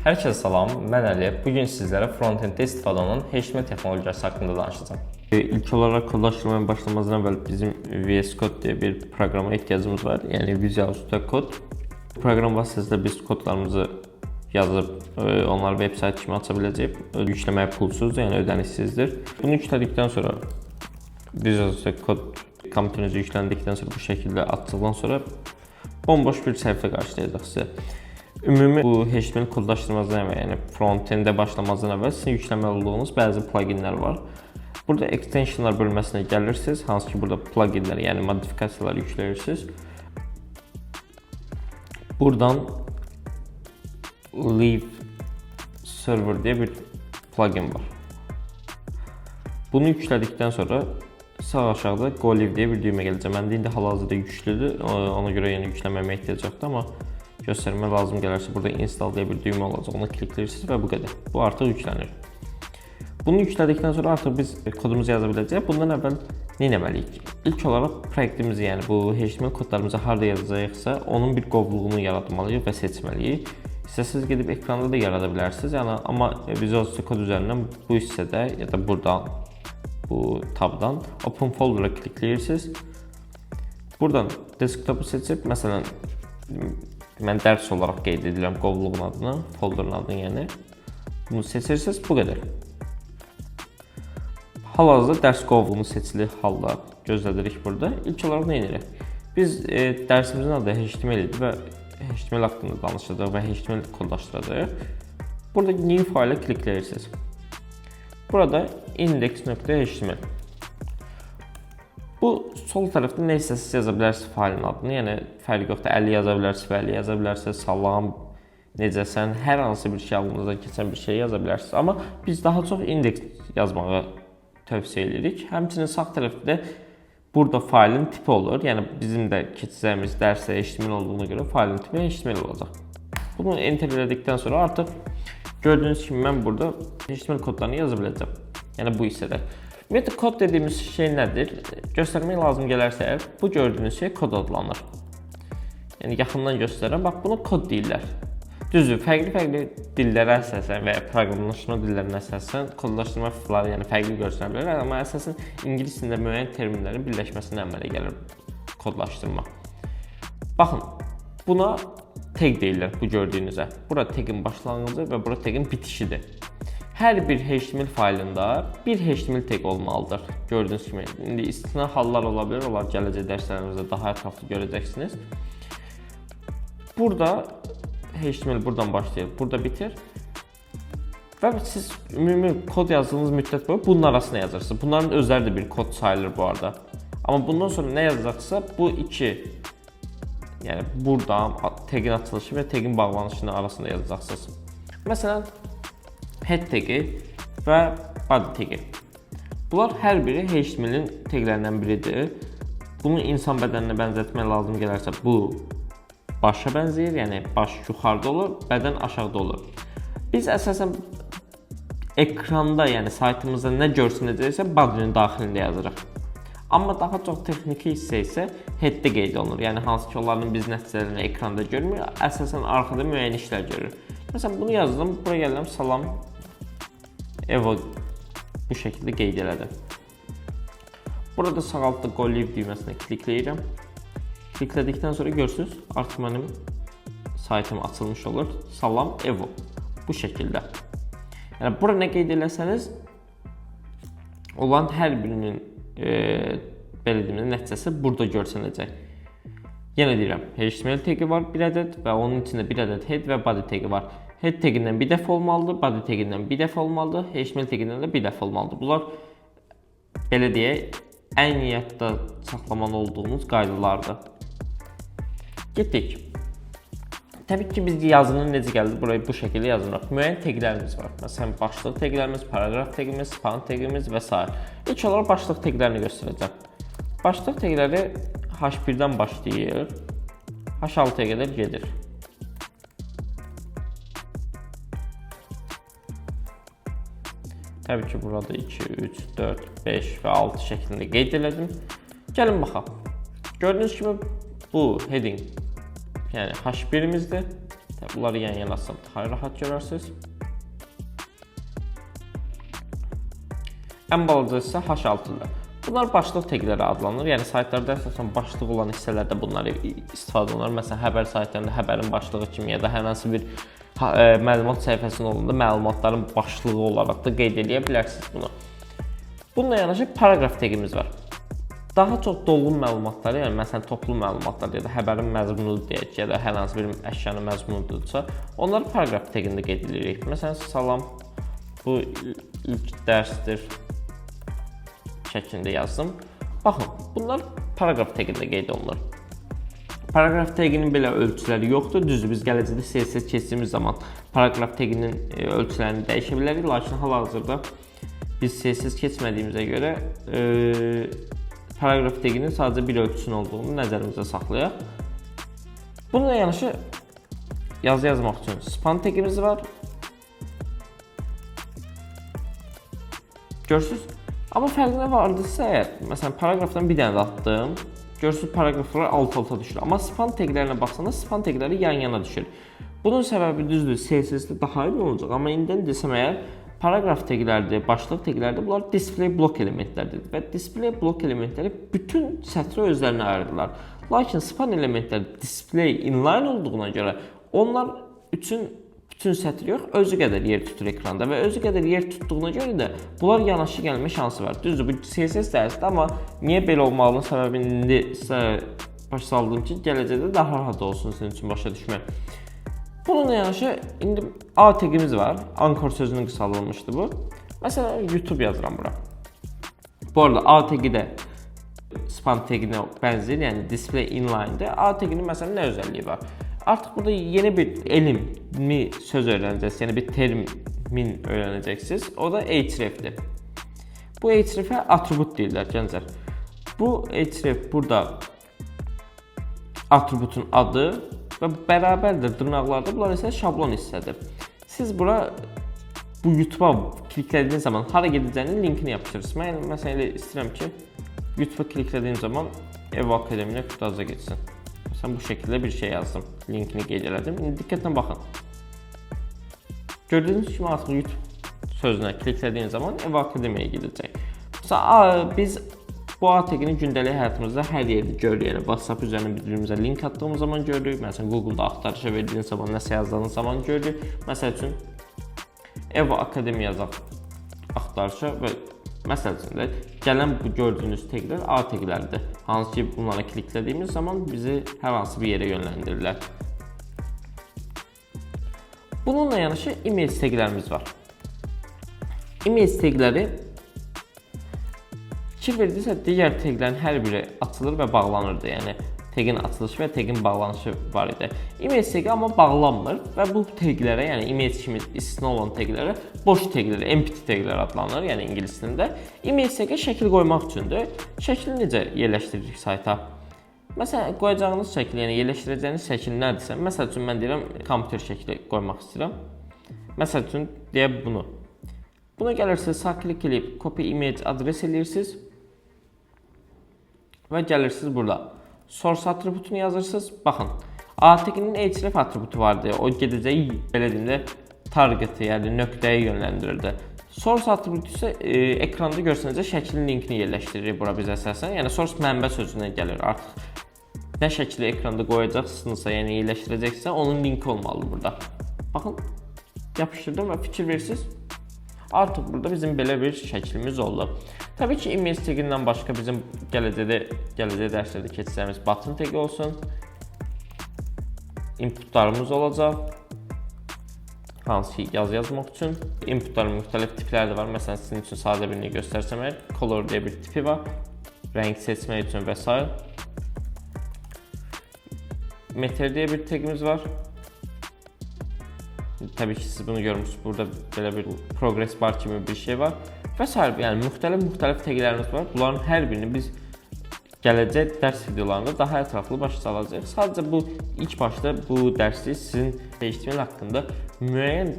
Herkese salam, mən Əli. Bugün sizlərə frontenddə istifadə olunan HTML texnologiyası haqqında danışacağım. İlk olarak kodlaştırmaya başlamazdan evvel bizim VS Code diye bir programa ihtiyacımız var. Yani Visual Studio Code. Bu program vasıtasıyla biz kodlarımızı yazıp onları web site kimi aça biləcəyik. Yükləməyə pulsuzdur, yəni ödənişsizdir. Bunu yüklədikdən sonra Visual Studio Code kompüterinize yüklendikten sonra bu şekilde attıktan sonra bomboş bir səhifə qarşılayacaq sizə. Ümumi bu HTML kodlaşdırmazdan əvvəl, yəni frontenddə başlamazdan əvvəl sizin yükləməli olduğunuz bəzi pluginlər var. Burada extensionlar bölməsinə gəlirsiniz, hansı ki burada pluginlər, yəni modifikasiyalar yükləyirsiniz. Buradan Leave Server diye bir plugin var. Bunu yüklədikdən sonra sağ aşağıda Go Live diye bir düymə gələcək. Məndə indi hal-hazırda yüklüdür, ona görə yəni yükləməmə ehtiyac yoxdur, amma göstərmə lazım gələrsə burada install diye bir düymə olacaq. Ona klikləyirsiniz və bu qədər. Bu artıq yüklənir. Bunu yüklədikdən sonra artıq biz kodumuzu yaza biləcəyik. Bundan əvvəl nə etməliyik? İlk olaraq proyektimizi, yəni bu HTML kodlarımızı harda yazacağıqsa, onun bir qovluğunu yaratmalıyıq və seçməliyik. İstəsəniz gedib ekranda da yarada bilərsiniz. Yəni amma Visual Studio Code üzərindən bu hissədə ya da buradan bu tabdan Open Folder'a klikləyirsiniz. Buradan desktopu seçib, məsələn, mən dərs olaraq qeyd edirəm qovluğun adını, folderın adını yəni. Bunu seçirsiniz, bu qədər. Hal-hazırda dərs qovluğunu seçili halda gözlədirik burada. İlk olaraq nə edirik? Biz dərsimizin adı HTML idi və HTML haqqında danışacağıq və HTML kodlaşdıracağıq. Burada new fayla klikləyirsiniz. Burada index.html. Bu sol tərəfdə nə istəsiniz yaza bilərsiniz faylın adını. Yəni fərqi yoxdur, 50 yaza bilərsiniz, 50 yaza bilərsiniz, salam, necəsən, hər hansı bir şey ağlınızdan keçən bir şey yaza bilərsiniz. Amma biz daha çox indeks yazmağı tövsiyə edirik. Həmçinin sağ tərəfdə burada faylın tipi olur. Yəni bizim də keçəcəyimiz dərsə HTML olduğuna görə faylın tipi HTML olacaq. Bunu enter edildikdən sonra artıq gördüyünüz kimi mən burada HTML kodlarını yaza biləcəm. Yəni bu hissədə. Ümumiyyətlə kod dediyimiz şey nədir? Göstərmək lazım gələrsə əgər, bu gördüyünüz şey kod adlanır. Yəni yaxından göstərəm, bax bunu kod deyirlər. Düzdür, fərqli dillərə əsasən və ya proqramlaşdırma dillərinə əsasən kodlaşdırma faylları yəni fərqli göstərə bilər, amma əsasən ingilis dilində müəyyən terminlərin birləşməsinə əmələ gəlir kodlaşdırma. Baxın, buna tag deyirlər bu gördüyünüzə. Bura tagin başlanğıcı və bura tagin bitişidir. Hər bir HTML faylında bir HTML tag olmalıdır. Gördüyünüz kimi. İndi istisna hallar ola bilər, onlar gələcək dərslərimizdə daha ətraflı görəcəksiniz. Burada HTML buradan başlayır, burada bitir. Və siz ümumi kod yazdığınız müddət boyu bunun arasına yazırsınız. Bunların özləri də bir kod sayılır bu arada. Amma bundan sonra nə yazacaqsa bu iki, yəni buradan tagin açılışı və tagin bağlanışının arasında yazacaqsınız. Məsələn, head tagi və body tagi. Bunlar hər biri HTML-in taglərindən biridir. Bunu insan bədəninə bənzətmək lazım gələrsə bu başa bənzəyir, yəni baş yuxarıda olur, bədən aşağıda olur. Biz əsasən ekranda, yəni saytımızda nə görsənəcəksə body'nin daxilində yazırıq. Amma daha çox texniki hissə isə head-də qeyd olunur. Yəni hansı ki onların biz nəticələrini ekranda görmür, əsasən arxada müəyyən işlər görür. Məsələn bunu yazdım, buraya gəldim, salam Evo bu şəkildə qeyd elədim. Burada sağ altda Go Live düyməsinə klikləyirəm. Kliklədikdən sonra görürsünüz, artıq mənim saytım açılmış olur. Salam Evo bu şəkildə. Yəni bura nə qeyd eləsəniz, olan hər birinin belə deyim, nəticəsi burada görsənəcək. Yenə deyirəm, HTML tagi var bir ədəd və onun içində bir ədəd head və body tagi var. Head tagindən bir dəfə olmalıdır, body tagindən bir dəfə olmalıdır, HTML tagindən də bir dəfə olmalıdır. Bunlar belə deyək, ən yadda saxlamalı olduğumuz qaydalardır. Getdik. Təbii ki biz yazının necə gəldi burayı bu şəkildə yazırıq. Müəyyən taglərimiz var. Məsələn, başlıq taglərimiz, paragraf tagimiz, span tagimiz və s. İlk olaraq başlıq taglərini göstərəcəm. Başlıq tagləri H1-dən başlayır, H6-ya qədər gedir. Təbii ki burada 2, 3, 4, 5 və 6 şəklində qeyd elədim. Gəlin baxaq. Gördüyünüz kimi bu heading, yəni H1-imizdir. Bunları yan-yana atsam daha rahat görərsiniz. Ən balaca isə H6-dır. Bunlar başlıq təqləri adlanır. Yəni saytlarda əsasən başlıq olan hissələrdə bunları istifadə olunur. Məsələn, xəbər saytlarında xəbərin başlığı kimi ya da hər hansı bir məlumat səhifəsində olanda məlumatların başlığı olaraq da qeyd edə bilərsiniz bunu. Bununla yanaşı paraqraf təqimiz var. Daha çox dolğun məlumatları, yəni məsələn toplu məlumatlar ya da xəbərin məzmunu deyək ya da hər hansı bir əşyanın məzmunudursa, onları paraqraf təqində qeyd edirik. Məsələn, salam, bu ilk dərsdir şəklində yazdım. Baxın, bunlar paraqraf təqində qeyd olunur. Paraqraf təqinin belə ölçüləri yoxdur. Düzdür, biz gələcəkdə CSS keçdiyimiz zaman paraqraf təqinin ölçülərini dəyişə bilərik. Lakin hal-hazırda biz CSS keçmədiyimizə görə paraqraf təqinin sadəcə bir ölçüsünün olduğunu nəzərimizdə saxlayaq. Bununla yanaşı yazı yazmaq üçün span təqimiz var. Görürsünüz? Amma fərqinə vardısa əgər, məsələn, paraqrafdan bir dənə də atdım, görürsünüz, paraqraflar alt-alta düşür. Amma span təqlərinə baxsanız, span təqləri yan-yana düşür. Bunun səbəbi düzdür, CSS-də daha iyi olacaq. Amma indidən desəm əgər, paraqraf təqlərdir, başlıq təqlərdir, bunlar display blok elementlərdir. Və display blok elementləri bütün sətrə özlərinə ayırırlar. Lakin span elementləri display inline olduğuna görə, onlar üçün bütün sətr yox, özü qədər yer tutur ekranda və özü qədər yer tutduğuna görə də bunlar yanaşı gəlmə şansı var. Düzdür, bu CSS dərsidir, amma niyə belə olmağının səbəbini indi sizə başa saldım ki, gələcəkdə daha rahat olsun sizin üçün başa düşmək. Bununla yanaşı, indi A təqimiz var, Anchor sözünün qısaldılmışdı bu. Məsələn, YouTube yazıram bura. Bu arada A təqi də span təqinə bənzəyir, yəni display inline-dir. A təqinin məsələn nə özəlliyi var? Artıq burada yeni bir elmi söz öyrənəcəksiniz, yəni bir termin öyrənəcəksiniz. O da href-dir. Bu href-ə atribut deyirlər gənclər. Bu href burada atributun adı və bərabərdir dırnaqlarda. Bunlar isə şablon hissədir. Siz bura bu YouTube-a kliklədiyiniz zaman hara gedəcəyinin linkini yapışdırırsınız. Mən məsələn elə istəyirəm ki, YouTube-a kliklədiyim zaman Ev Akademiya Qutaza getsin. Məsələn, bu şəkildə bir şey yazdım. Linkini qeyd elədim. İndi diqqətlə baxın. Gördüyünüz kimi artıq YouTube sözünə kliklədiyiniz zaman Ev Akademiyaya gedəcək. Məsələn, biz bu A təqini gündəlik həyatımızda hər yerdə görürük. Yəni, WhatsApp üzərinə bildirimizə link atdığımız zaman görürük. Məsələn, Google-da axtarışa verdiyiniz zaman, nəsə yazdığınız zaman görürük. Məsəl üçün, Ev Akademiya yazaq axtarışa və məsəl üçün də gələn bu gördüyünüz təqlər A təqləridir. Hansı ki, bunlara kliklədiyimiz zaman bizi hər hansı bir yerə yönləndirirlər. Bununla yanaşı image təqlərimiz var. Image təqləri fikir verdinizsə, digər təqlərin hər biri açılır və bağlanırdı. Yəni, təqin açılışı və təqin bağlanışı var idi. Image təqi amma bağlanmır və bu təqlərə, yəni image kimi istisna olan təqlərə boş təqlər, empty təqlər adlanır, yəni ingilis dilində. Image təqi şəkil qoymaq üçündür. Şəkili necə yerləşdiririk sayta? Məsələn, qoyacağınız şəkil, yəni yerləşdirəcəyiniz şəkil nədirsə, məsəl üçün mən deyirəm, kompüter şəkli qoymaq istəyirəm. Məsəl üçün deyək bunu. Buna gəlirsiniz, sağ klik edib copy image adres eləyirsiniz və gəlirsiniz burada. Source atributunu yazırsınız. Baxın, A təqinin href atributu vardı. O gedəcək, belə deyim də, targetı, yəni nöqtəyə yönləndirirdi. Source atributu isə ekranda görsənəcə şəklin linkini yerləşdirir bura biz əsasən. Yəni source mənbə sözündən gəlir. Artıq nə şəkli ekranda qoyacaqsınızsa, yəni yerləşdirəcəksə, onun linki olmalıdır burada. Baxın, yapışdırdım və fikir verirsiniz. Artıq burada bizim belə bir şəklimiz oldu. Təbii ki, image təqindən başqa bizim gələcək dərslərdə keçəcəyimiz button təqi olsun. Inputlarımız olacaq. Hansı ki, yazı yazmaq üçün. Inputların müxtəlif tipləri də var. Məsələn, sizin üçün sadə birini göstərsəm, color deyə bir tipi var. Rəng seçmək üçün və s. Meter deyə bir təqimiz var. Təbii ki, siz bunu görmüşsünüz. Burada belə bir progress bar kimi bir şey var. Və s. Yəni, müxtəlif təqlərimiz var. Bunların hər birini biz gələcək dərs videolarında daha ətraflı başa salacağıq. Sadəcə bu ilk başda bu dərsi sizin HTML haqqında müəyyən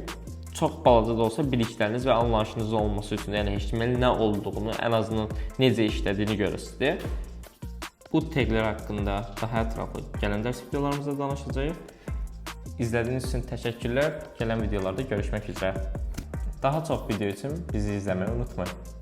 çox balaca da olsa bilikləriniz və anlayışınız olması üçün, yəni HTML nə olduğunu, ən azından necə işlədiyini görürsünüz deyə. Bu təqlər haqqında daha ətraflı gələn dərs videolarımızda danışacağıq. İzlədiyiniz üçün təşəkkürlər. Gələn videolarda görüşmək üzrə. Daha çox video üçün bizi izləməyi unutmayın.